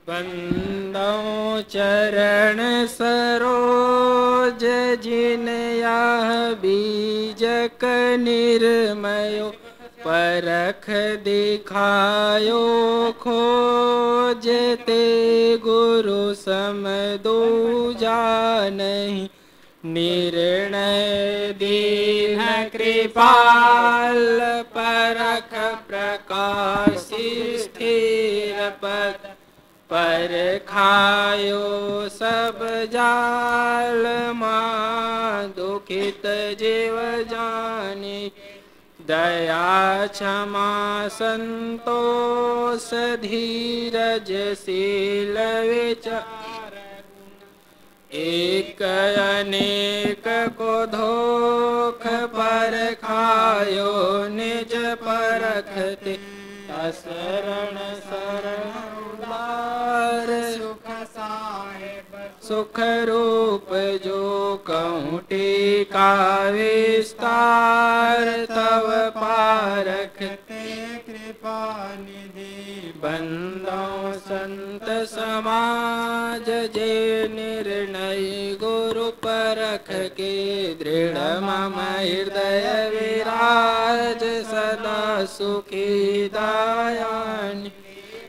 बंदो चरण सरोज जिन यह बीजक निर्मयो परख दिखायो खोजते गुरु सम दूजा नहीं निर्णय दीन कृपाल परख प्रकाशी स्थिर पद पर खायो सब जाल मां दुखित जीव जानी दया क्षमा संतोष धीरज शील विचार एक अनेक को धोख पर खायो निज परखते शरण शरण उदार सुख साहेब सुख रूप जो कहूँ टीका विस्तार तव पारखते कृपा निधि बंदों संत समाज जे निर्णय गुरु परख के दृढ़ मम हृदय विराज सदा सुखी दायानि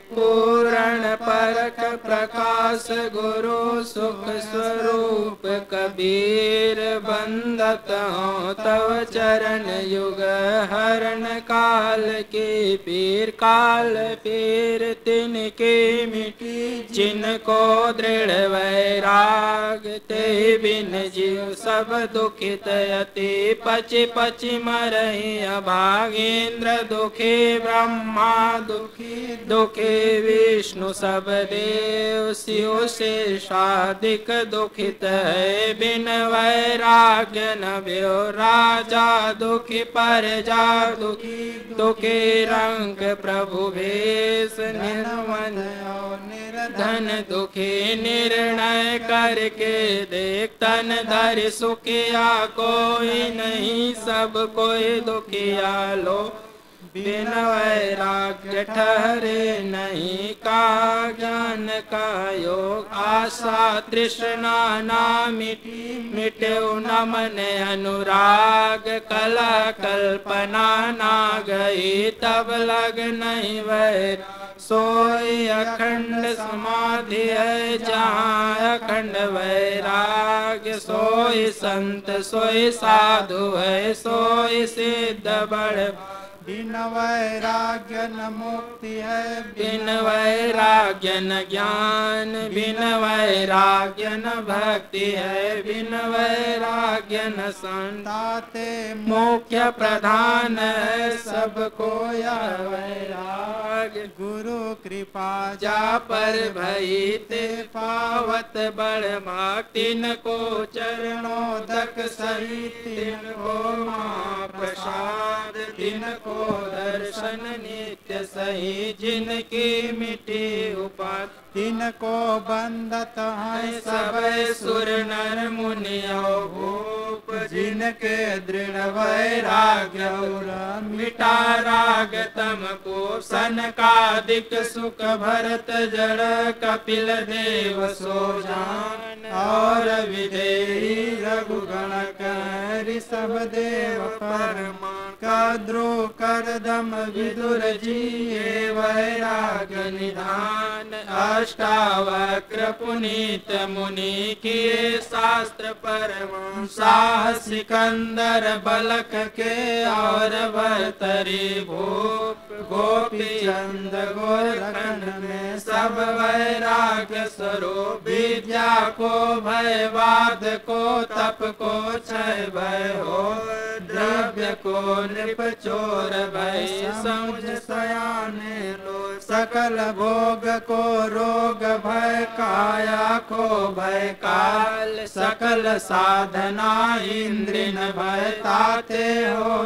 पूर्ण परख प्रकाश गुरु सुख स्वरूप कबीर बंदत हो तव चरण युग हरण काल के पीर काल पीर तिनके मिटी जिनको दृढ़ वैराग ते बिन जीव सब दुखित अति पचि पचि मरहि अभागेंद्र दुखी ब्रह्मा दुखी दुखी विष्णु सब देव शिव शेषाधिक दुखित है बिन वैराग्य न भ्यो राजा दुखी प्रजा दुखी दुखी रंग प्रभु भेष निर्मन धन दुखी निर्णय करके देख तन धर सुखिया कोई नहीं सब कोई दुखिया लो बिन वैराग्य ठहरे नहीं का ज्ञान का योग आशा तृष्णा ना मिटे न मन अनुराग कला कल्पना ना गई तब लग नहीं वैर सोई अखंड समाधि है जहाँ अखंड वैराग्य सोई संत सोई साधु है सोई सिद्ध बड़ बिन वैराग्य न मुक्ति है बिन वैराग्य न ज्ञान बिन वैराग्य न भक्ति है बिन वैराग्य न संताते मुख्य प्रधान है सबको यह वैराग्य गुरु कृपा जा पर भई ते पावत बड़ भाग तिनको चरणोदक सहित तिनको मां प्रसाद तिनको दर्शन नित्य सही जिनकी मिटी उपात तिनको बंदत है सब सुर नर मुनियो भूप जिनके दृढ़ वैराग्य मिटा राग तम को सनकादिक सुख भरत जड़ कपिल देव सो जान और विदेही रघुगण कर सब देव परमा कद्रो करदम विदुर जी वैराग्य निधान अष्टावक्र पुनीत मुनि किए शास्त्र परम साह सिकंदर बलक के और भरतरी भूप गोपी चंद गोरखंड में सब वैराग्य स्वरूप विद्या को भय वाद को तप को क्षय भय हो द्रव्य को नृप चोर भय समझ सयाने लो सकल भोग को रोग भय काया को भय काल सकल साधना इंद्रिन भय ताते हो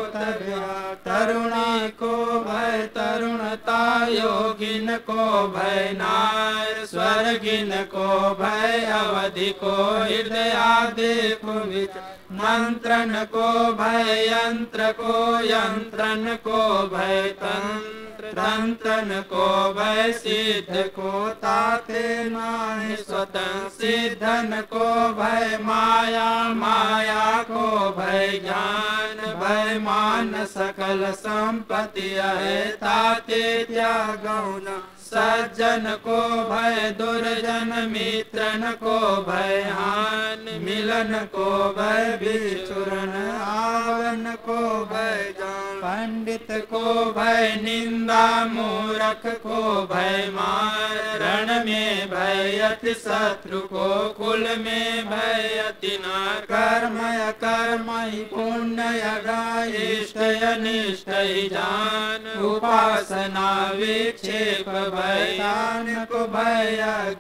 तरुणी को भय तरुणता योगिन को भय नार स्वर्गिन को भय अवधि को हृदय देखो विच मंत्रन को भय यंत्र को यंत्रन को भय तंत्र तंतन को भय सिद्ध को ताते नाहि स्वतः सिद्धन को भय माया माया को भय ज्ञान भय मान सकल संपत्ति है ताते त्यागौ न सज्जन को भय दुर्जन मित्रन को भय हान मिलन को भय बिछुरन आवन को भय जान पंडित को भय निंदा मूर्ख को भय मार रण में भय अति शत्रु को कुल में भय अति नार कर्मय कर्मय पुण्य इष्ट अनिष्ट जान उपासना विक्षेप भय दान को भय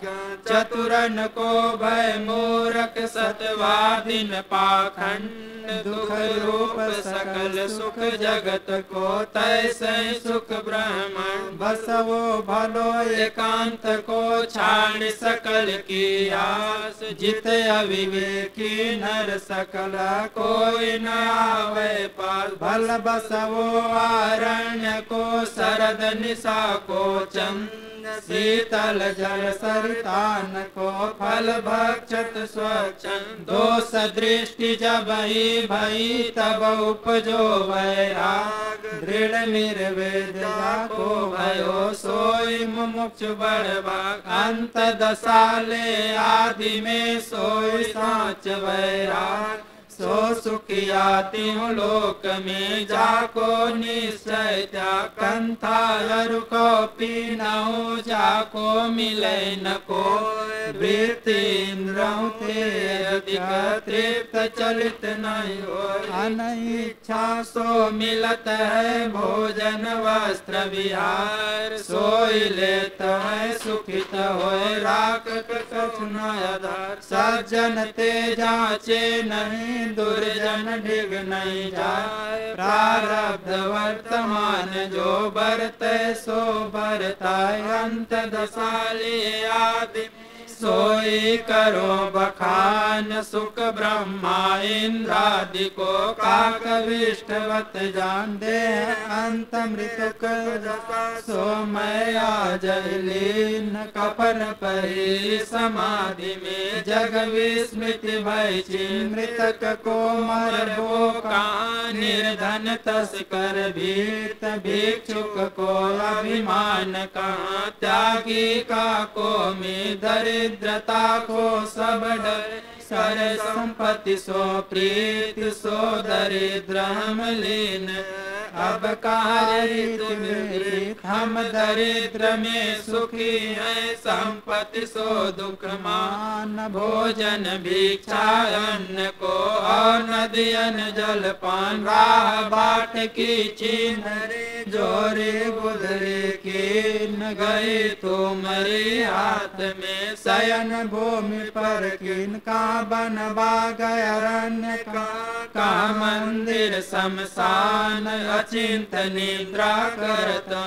चतुरन को भय मूर्ख सतवादीन पाखंड दुख रूप सकल सुख जगत को तैसे सुख ब्रह्मण बसवो भलो एकांत को छाड़ सकल की आस जित अविवेकी नर सकल कोई न आवे पास भल बसवो आरण्य को शरद निशा को चंद शीतल जल सरितान को फल भक्षत स्वच्छंद दोष दृष्टि जब ही भई तब उपजो वैराग दृढ़ निर्वेद को भयो सोई मुमुक्ष बड़भाग अंत दशाले आदि में सोई साच वैराग सो सुखियाति हूँ लोक में जाको निश्चय त्याग कंथा अरु को पीनहु जाको मिले न को वृत्ति इंद्रहु ते अधिक तृप्त चलित नहीं हो अनिच्छा सो मिलत है भोजन वस्त्र विहार सोई लेत है सुखित होए राख कछु न आधार सज्जन ते जाचे नहीं दुर्जन डिग नहीं जाए प्रारब्ध वर्तमान जो बरते सो बरताए अंत दशाली आदि सोई करो बखान सुख ब्रह्मा इंद्रादि को काक विष्टवत जान दे अंत मृतक सो मया जलीन कपन परी समाधि में जग विस्मृति भय मृतक को मरबो का निर्धन तस्कर भीत भिक्षुक को अभिमान का त्यागी का को में दरिद्रता को सब डर सर संपत्ति सो प्रीति सो दरिद्र हम लीन अब कार्य हम दरिद्र में सुखी है संपत्ति सो दुख मान भोजन भिक्षा अन्न को और नदियन जल पान राह बाट की चिन्ह जोरे गुदरे किन गए तुम्हारे हाथ में शयन भूमि पर किन का बनवा गया अरण्य का मंदिर शमशान अचिंत निद्रा करता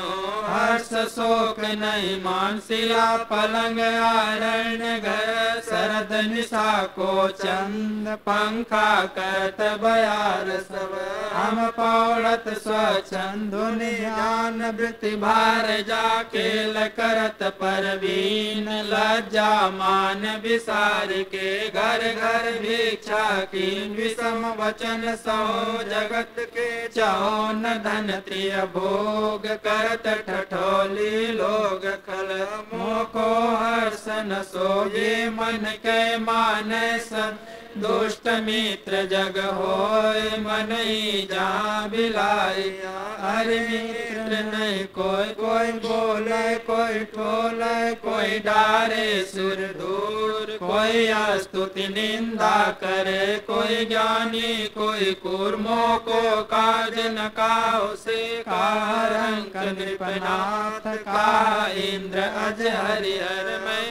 हर्ष शोक नहीं मानसिला पलंग आरण्य घर शरद निशा को चंद पंखा करत बयार सब हम पौड़त स्वच्छंदु ध्यान वृत्ति भार जा खेल करत परवीन लज्जा मान विसार के घर घर भिक्षा कीन विषम वचन सो जगत के चाहो न धन त्रिय भोग करत ठठोली लोग खल मोको हर्ष न सोगे मन के माने सन दुष्ट मित्र जग होय मन ही जहाँ बिलाई हरि मित्र नहीं कोई कोई बोले कोई ठोले कोई डारे सुर दूर कोई स्तुति निंदा करे कोई ज्ञानी कोई कूर्मों को काज न काओ से कारंक नृपनाथ का इंद्र अज हरिहर मैं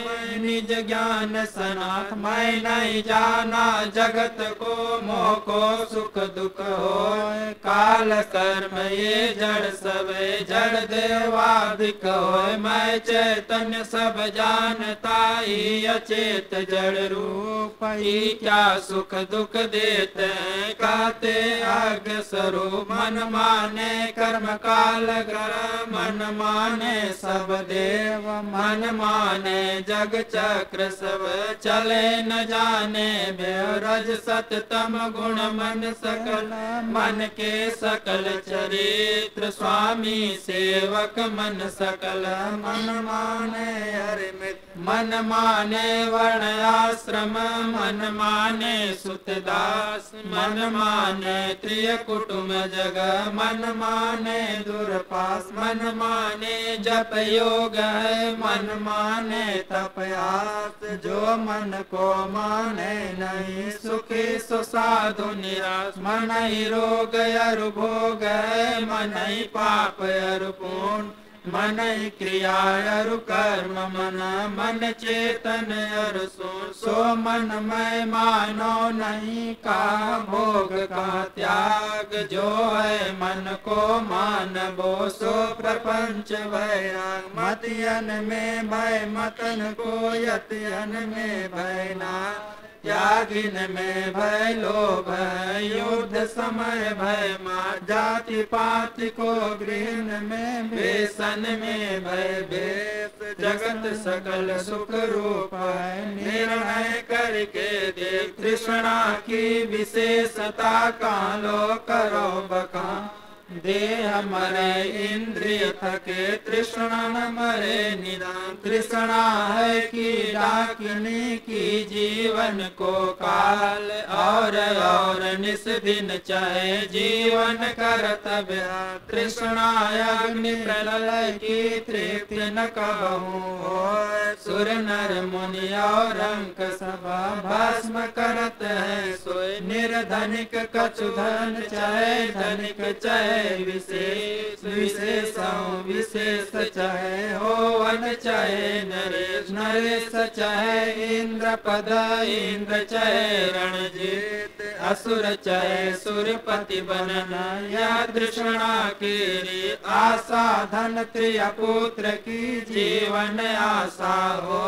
निज ज्ञान सनाथ। मैं नहीं जाना जगत को मोह को सुख दुख होय। काल कर्म ये जड़ सब जड़ देवादिक होय। मैं चैतन्य सब जानता ही अचेत जड़ रूप ही। क्या सुख दुख देते हैं कहते आज्ञ स्वरूप। मन माने कर्म काल ग्रह मन माने सब देव। मन माने जग चक्र सब चले न जाने बेव। रज सत तम गुण मन सकल मन के सकल चरित्र। स्वामी सेवक मन सकल मन माने हरिमित। मन माने वर्ण आश्रम मन माने सुत दास। मन माने त्रिय कुटुंब जग मन माने दूरपास। मन माने जप योग है मन माने तपयास। जो मन को माने नहीं सुखी सो साधु निराश। मन ही रोग अरु भोग है मन ही पाप अरु पुण्य। मन ही क्रिया अरु कर्म मन मन चेतन अरु सो मन मैं मानो नहीं का भोग का त्याग। जो है मन को मान बो सो प्रपंच वैराग। मतियन में भय मतन को यतियन में भय ना। त्यागिन में भय लोभ युद्ध समय भय मार। जाति पाति को गृहन में बेसन में भय बेस। जगत सकल सुख रूप है निर्णय करके देख। तृष्णा की विशेषता का लो करो बका। देह मरे इंद्रिय थके तृष्णा न मरे निदान। तृष्णा है कि डाकिनी की जीवन को काल। और निस दिन चाहे जीवन कर्तव्य। तृष्णा अग्नि प्रलय की तृप्ति न कबहू होय। सुर नर मुनि और अंक सब भस्म करत है सोय। निर्धनिक कछु धन चाहे धनिक चाहे विशेष। विशेषों विशेष चाहे होवन चाहे नरेश। नरेश चाहे इंद्र पद इंद्र चाहे रणजीत। असुर चाहे सुरपति बनना या तृष्णा की आशा। धन त्रिय पुत्र की जीवन आशा हो।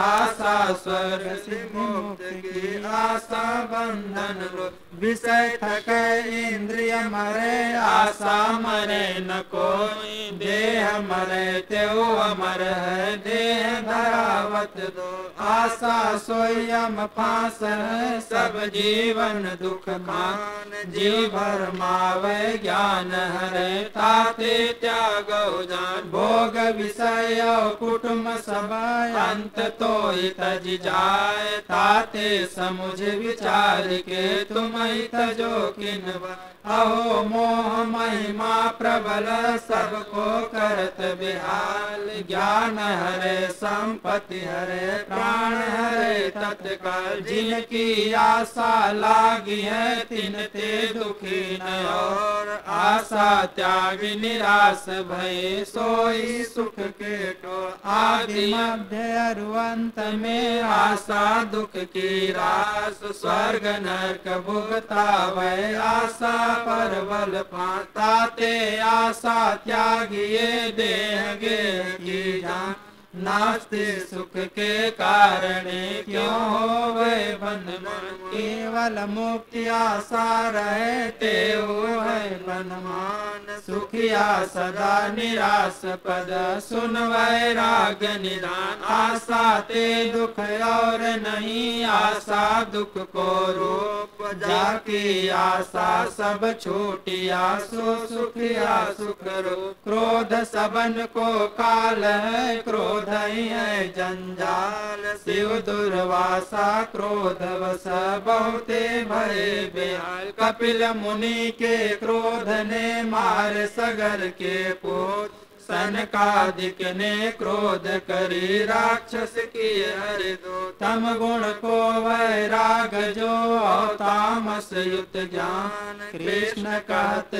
आशा स्वर्ग सिद्ध मुक्ति की आशा बंधन रो। विषय थके इंद्रिय मरे आशा मरे न कोई। देह मरे त्यो अमर है देह धरावत दो। आशा सोयम फांस है सब जीवन दुख खान। जीव भर मावे ज्ञान हरे ताते त्यागो जान। भोग विषय कुटुंब सब अंत तो तज जाए। ताते समुझ विचार के तुम तजो किन्वा। अहो मोह महिमा प्रबल सबको करत बिहाल। ज्ञान हरे संपत्ति हरे प्राण हरे तत्काल। जिनकी आशा लागी है तिन ते दुखी न और। आशा त्याग निराश भय सोई सुख के टोल। आदि मध्य अरु अंत में आशा दुख की रास। स्वर्ग नरक भुगतावै आशा पर बल पाताते। आशा त्यागिए देह गे की जान। नास्ते सुख के कारण क्यों होवे बंधन। केवल मुक्ति आशा रहते है बनमान। सुखिया सदा निराश पद सुन वैराग निदान। आशा ते दुख और नहीं आशा दुख को रूप। जाकी आशा सब छूटिया सो सुखिया सुख रूप। क्रोध सबन को काल है क्रोध ही है जंजाल। शिव दुर्वासा क्रोध वश बहुते भय बेहाल। कपिल मुनि के क्रोध ने मार सगर के पूत। सनकादिक ने क्रोध करी राक्षस की हरि दो। तम गुण को वैराग जो तामस युत ज्ञान। कृष्ण कहत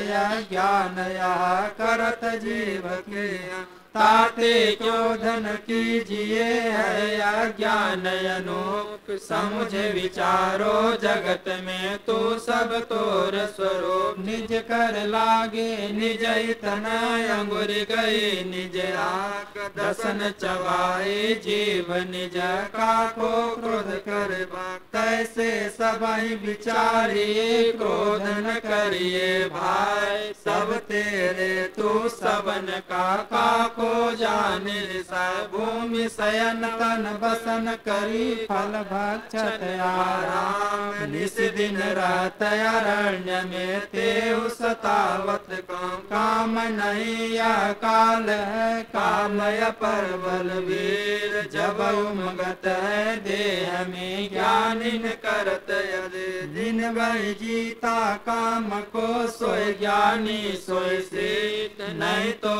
ज्ञान या करत जीव के। ताते क्यों धन कीजिए है अज्ञान अनूप। समझे विचारो जगत में तू सब तोर स्वरूप। निज कर लागे निज तन अंगुरी गई निज आक। दसन चबाए जीव निज काको क्रोध कर बाक। तैसे सबहि विचारिए क्रोध न करिए भाई। सब तेरे तू सबन का को जाने सब। भूमि शयन तन बसन करी फल भक्षत आराम। निस दिन रहत अरण्य में तेहु सतावत काम। काम नहीं यह काल है कामय पर बलवीर। जब उमगत है देह में ज्ञानिन करत यदि। दिन भर जीता काम को सोए ज्ञानी सोए सीत। नहीं तो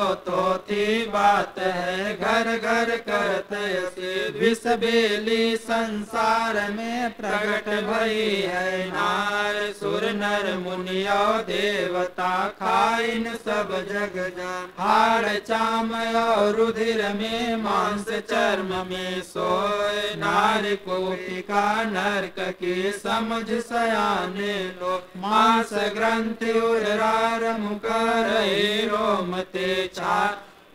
थी बात है घर घर करत असित। विष बेली संसार में प्रगट भई है नार। सुर नर मुनियो देवता खाइन सब जग जान। हाड़ चाम और रुधिर में मांस चर्म में सोए। नारी कोटिका नरक की समझ सयाने लो। मांस ग्रंथि उदरार मुख रहे रोम ते छा।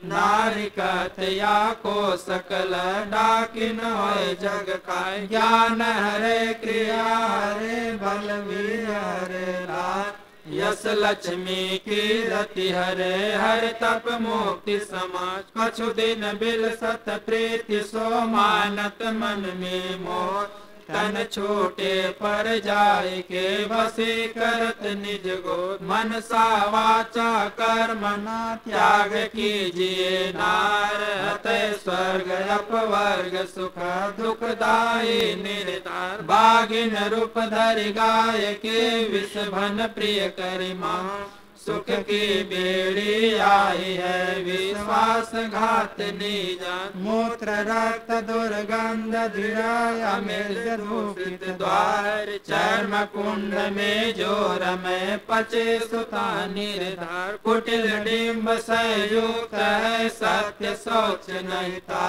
नारी कथया को सकल डाकिन होय जग खाए। ज्ञान हरे क्रिया हरे बलवीर हरे रात। यस लक्ष्मी की रति हरे हर तप मुक्ति समाज। कछु दिन बिल सत प्रीति सो मानत मन में मोह। तन छोटे पर जाय के बसे करत निज गोद। मन सा वाचा कर्मणा त्याग कीजिए नार। अतः स्वर्ग अपवर्ग सुख दुखदायी निर्धार। बागिन रूप धरि गाय के विष भन प्रिय करिमा। सुख की बेड़ी आई है विश्वास घात निजान। मूत्र रक्त दुर्गंध दृढ़ अमेज धूपित द्वार। चर्म कुंड में जोर में पचे सुता निर्धार। कुटिल डिम्ब संयुक्त है सत्य शौच नहीं था।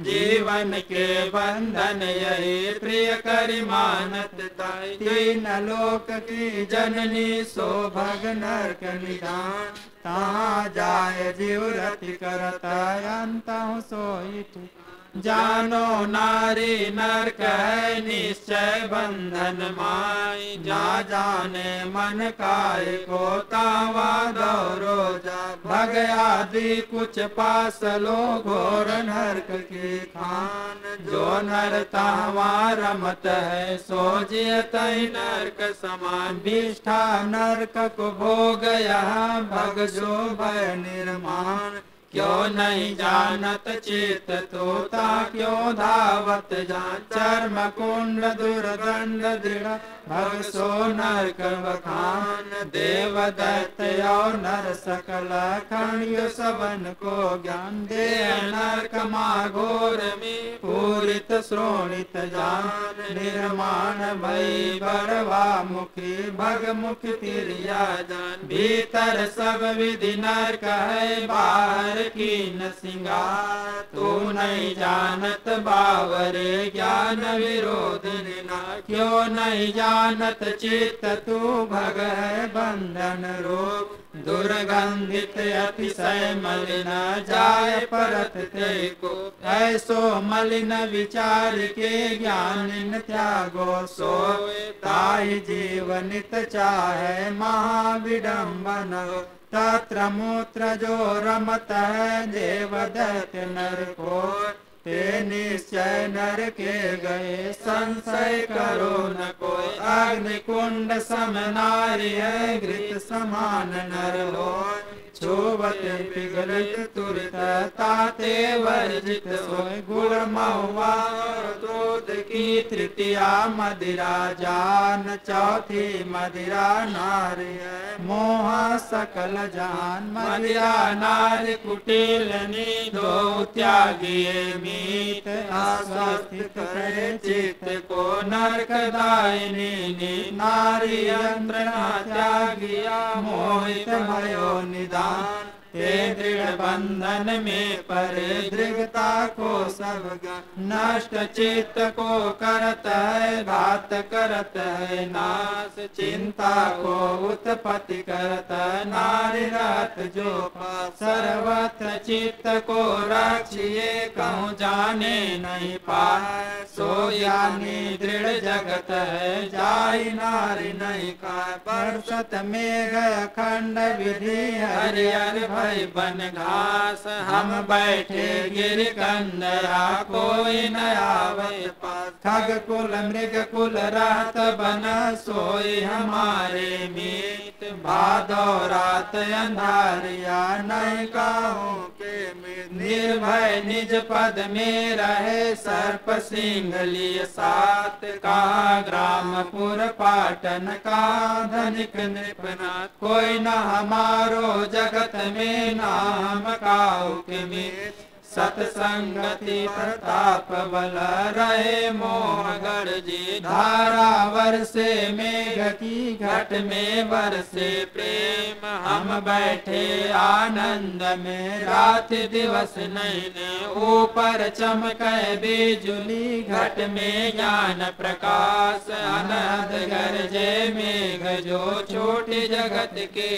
जीवन के बंधन यही प्रिय करि मानत ताई। तीन लोक की जननी सो भग नरक निदान। तहाँ जाय जीव रति करत अंतहु सोई। जानो नारी नरक है निश्चय बंधन माई। जा जाने मन काय को तावा दौरो जा। भग आदि कुछ पास लो घोर नरक की खान। जो नर तावा रमत है सो जियत नरक समान। विष्ठा नरक को भोग यहाँ भग जो भय निर्माण। क्यों नहीं जानत चित तोता क्यों धावत जान। चर्म कुंड दुर्गंध दृढ़ भग सो नरक बखान। देव दैत्य और नर सकल खण्य सबन को ज्ञान। दे नरक माघोर में पूरित श्रोणित जान। निर्माण भई बड़वा मुखी भग मुख तिरिया जान। भीतर सब विधि नरक है बाहर की न सिंगार। तू नहीं जानत बावरे ज्ञान विरोध निना। क्यों नहीं जानत चित्त तू भग है बंधन रूप। दुर्गंधित अतिशय मलिन जाय परत ते को। ऐसो मलिन विचार के ज्ञानिन त्यागो सोए। ताहि जीवनित चाहे महाविडम्बन। तत्र मूत्र जो रमत है देव दैत्य नर को। ते निश्चय नर के गए संशय करो न कोई। अग्नि कुंड सम नारी है घृत समान नर हो। छुवत पिघलित तुरत ताते वर्जित सोय। गुड़ महुआ दूध की तृतीया मदिरा जान। चौथी मदिरा नारी है मोह सकल जान। मदिरा नारी कुटिल दो त्यागिए मीत। आस्वस्थित करे चित्त को नरक दायिनी। नारी यंत्रणा त्यागिया मोहित भयो निदान। ते दृढ़ बंधन में परे दृढ़ता को सब नष्ट चित्त को करत है घात करत है नाश चिंता को उत्पत्ति करत नारी रत जो सर्वत्र चित्त को रक्षिए कहूँ जाने नहीं पाए सो ज्ञानी दृढ़ जगत है जाई नारी नहीं का बरसत में गया खंड विधि हरियर भय बन घास हम बैठे गिर कंदरा कोई न आवे पास खग कुल मृग कुल रात बन सोई हमारे मीत भादो रात अंधारिया नहीं काहू के निर्भय निज पद में रहे सर्प सिंहली सात का ग्रामपुर पाटन का धनिक नृपनाथ कोई न हमारो जगत में नाम काऊ के में सतसंगति प्रताप बल रहे मोह गढ़ जी धारा वर्षे मेघ की घट में बरसे प्रेम हम बैठे आनंद में रात दिवस नहीं ऊपर चमके बिजुली घट में ज्ञान प्रकाश अनहद गरजे मेघ जो छोटे जगत के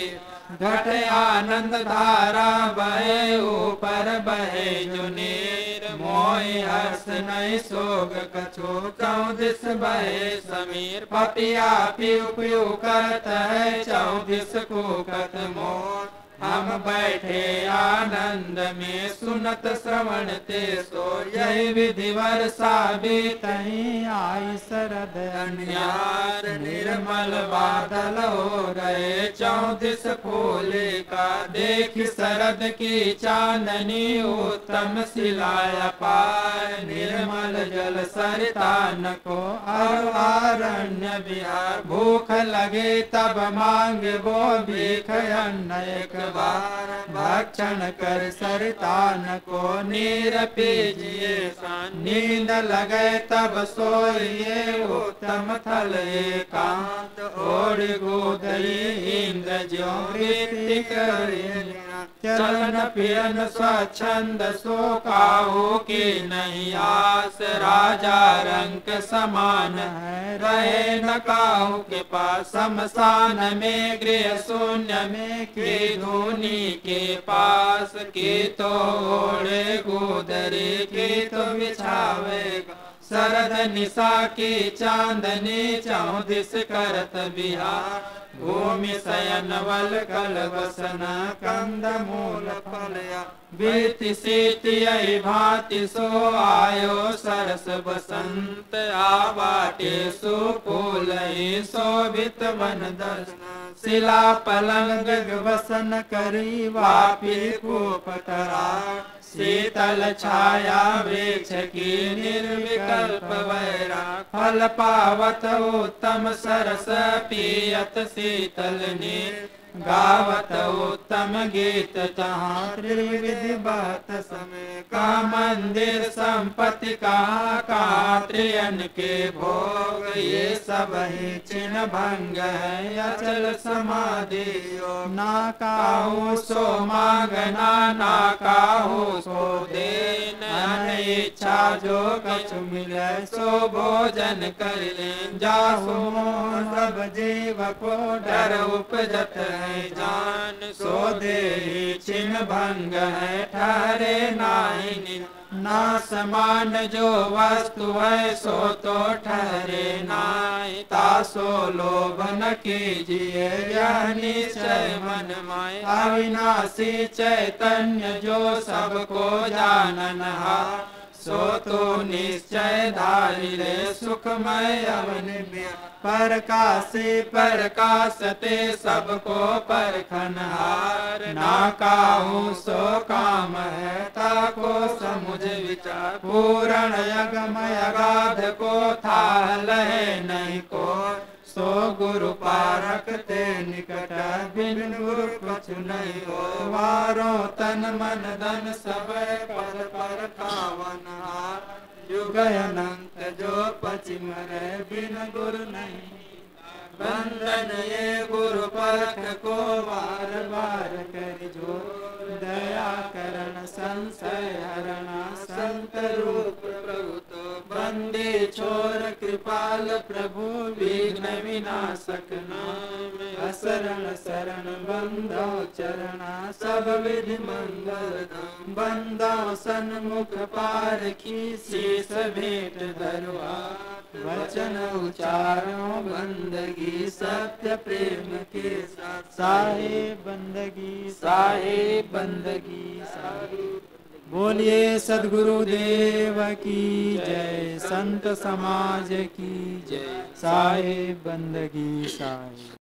घट आनंद धारा बहे ऊपर बहे जुनेर मोहि हर्ष नहीं सोग कछो चौदिस बहे समीर पपिया पियु पियु करत है चौदिस को कत मोर हम बैठे आनंद में सुनत श्रवण ते सो यही विधि वर्षा बीतही आई शरद अन्यार निर्मल बादल हो गए चौदिस फूले का देख शरद की चांदनी उत्तम सिलाया पार निर्मल जल सरितान को अरण्य विहार भूख लगे तब मांगे वो भीख अन्न एक बार भक्षण कर सरितान को नीर पीजिए नींद लगे तब सोइए उत्तम थल एकांत ओढ़ गोदरी इंद्र ज्यों वृत्ति करे चलन फिरन स्वच्छंद सो काहू की नहीं आस राजा रंग समान है रहे न काहू के पास शमशान में गृह शून्य में की धूनी के पास की तो ओढ़े गोदरी की तो बिछावेगा शरद निशा की चांदनी चौदिस करत बिहार भूमि शयन वल कल वसन कंद मूल फलया बीति सीति यही भांति सो आयो सरस बसंत आवाटे सुफूल शोभित वन दर्शन शिला पलंग वसन करी वापी कूपतरा शीतल छाया वृक्ष की निर्विकल्प वैरा फल पावत उत्तम सरस पियत शीतल नीर गावत उत्तम गीत तहाँ त्रिविधि बहत समय का मंदिर संपत्ति का त्रियन के भोग ये सब ही चिन्ह भंग है अचल समाधि ना काहू सो मांगना ना काहू सो देना इच्छा जो कछु मिले सो भोजन कर ले जाहू सब जीव को डर उपजत जान सो दे चिन्ह भंग है ठहरे नाही ना समान जो वस्तु है सो तो ठहरे नाही तासो लोभ न कीजिए यह निश्चय मन माय अविनाशी चैतन्य जो सबको जानन हा सो तो निश्चय धारी रे सुखमय अवनि परकाशी परकाशते सबको परखनहार ना काहू सो काम है ताको समुझ विचार पूरण यगमय अगाध को था लहे नहीं को सो गुरु पारक ते निकट बिन गुरु कछु नहीं हो वारो तन मन धन सब पर पर खावन युग अनंत जो पचिम रे बिन गुरु नहीं बंधन ये गुरु परख को बार बार कर जो दया करण संशय हरण संत रूप प्रभु तो बंदे छोर कृपाल प्रभु विघ्न विनाशक नाम असरण शरण बंदो चरण सब विधि मंगल धाम बंदो सन्मुख पार की शीस भेंट धरुआ वचन उचारो बंदगी सत्य प्रेम के साथ साहेब बंदगी साहेब। बोलिए सद्गुरु देव की जय, संत समाज की जय, साहेब बंदगी साहेब।